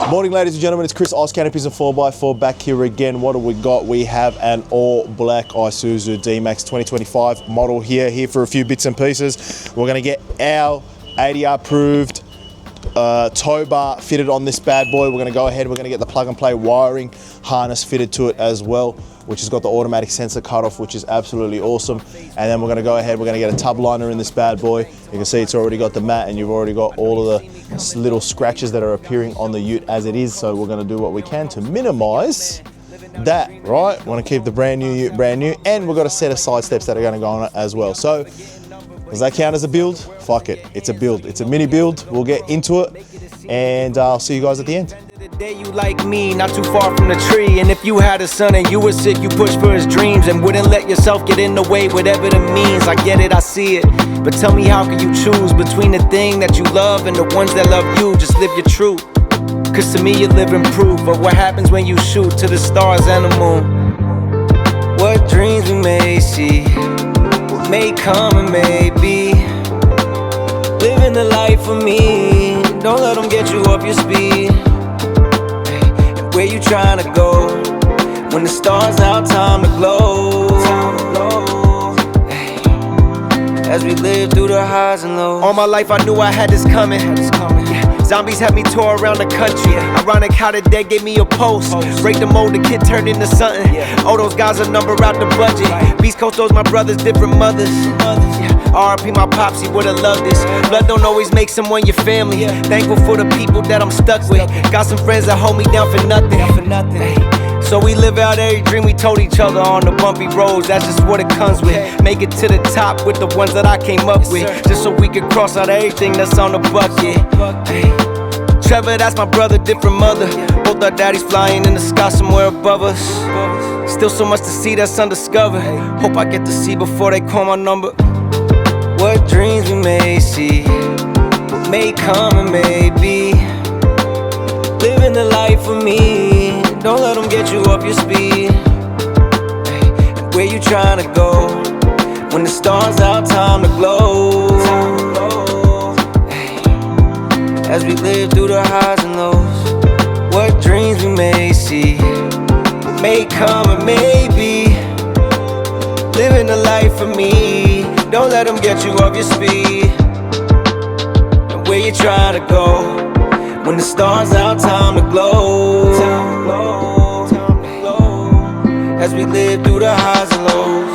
Morning, ladies and gentlemen, it's Chris, Canopies 4x4 back here again. What do we got? We have an all-black Isuzu D-Max 2025 model here for a few bits and pieces. We're going to get our ADR approved tow bar fitted on this bad boy. We're going to go ahead, we're going to get the plug-and-play wiring harness fitted to it as well, which has got the automatic sensor cutoff, which is absolutely awesome. And then we're going to go ahead, we're going to get a tub liner in this bad boy. You can see it's already got the mat and you've already got all of the little scratches that are appearing on the ute as it is. So we're going to do what we can to minimize that, right? We want to keep the brand new ute brand new, and we've got a set of side steps that are going to go on it as well. So does that count as a build? Fuck it, it's a build. It's a mini build. We'll get into it and I'll see you guys at the end. You like me, not too far from the tree. And if you had a son and you were sick, you pushed for his dreams and wouldn't let yourself get in the way, whatever the means. I get it, I see it, but tell me, how can you choose between the thing that you love and the ones that love you? Just live your truth, cause to me you're living proof of what happens when you shoot to the stars and the moon. What dreams we may see, what may come and may be. Living the life for me, don't let them get you off your speed. Where you trying to go? When the stars out, time to glow. As we live through the highs and lows. All my life I knew I had this coming. Zombies had me tore around the country. Ironic how the dead gave me a post. Break the mold, the kid turned into something. All those guys a number out the budget. Beast Coast, those my brothers, different mothers. RIP my pops, he would've loved this. Blood don't always make someone your family. Thankful for the people that I'm stuck with. Got some friends that hold me down for nothing. So we live out every dream we told each other on the bumpy roads. That's just what it comes with. Make it to the top with the ones that I came up with, just so we could cross out everything that's on the bucket. Trevor, that's my brother, different mother. Both our daddies flying in the sky somewhere above us. Still so much to see that's undiscovered. Hope I get to see before they call my number. What dreams we may see, what may come and may be. Living the life for me, don't let them get you off your speed. Where you trying to go? When the stars out, time to glow. As we live through the highs and lows. What dreams we may see, what may come and may be. Living the life for me, don't let them get you off your speed. And where you trying to go? When the stars out, time to glow. As we live through the highs and lows.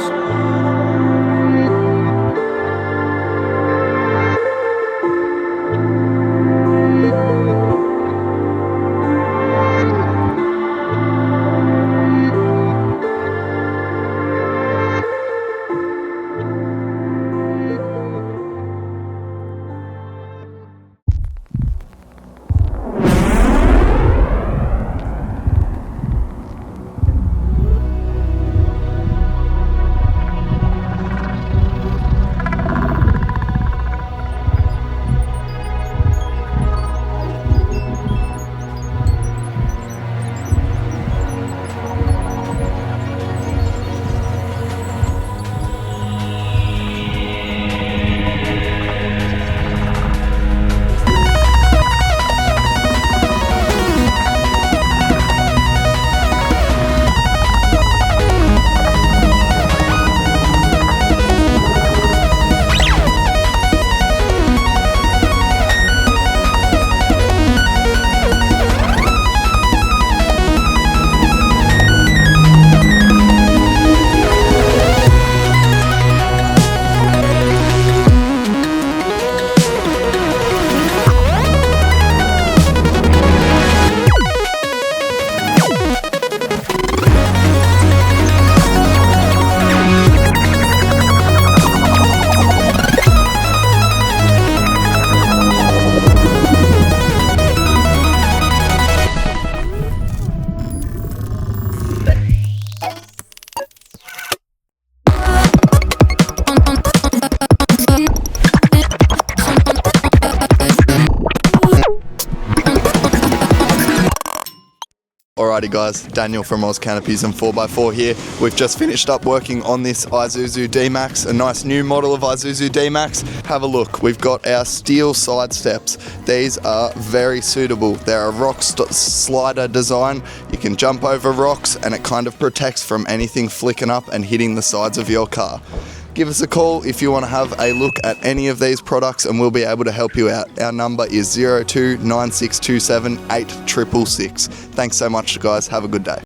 Alrighty guys, Daniel from Canopies and 4x4 here. We've just finished up working on this Isuzu D-Max, a nice new model of Isuzu D-Max. Have a look, we've got our steel side steps. These are very suitable. They're a rock slider design. You can jump over rocks and it kind of protects from anything flicking up and hitting the sides of your car. Give us a call if you want to have a look at any of these products and we'll be able to help you out. Our number is 02 9627 8666. Thanks so much guys, have a good day.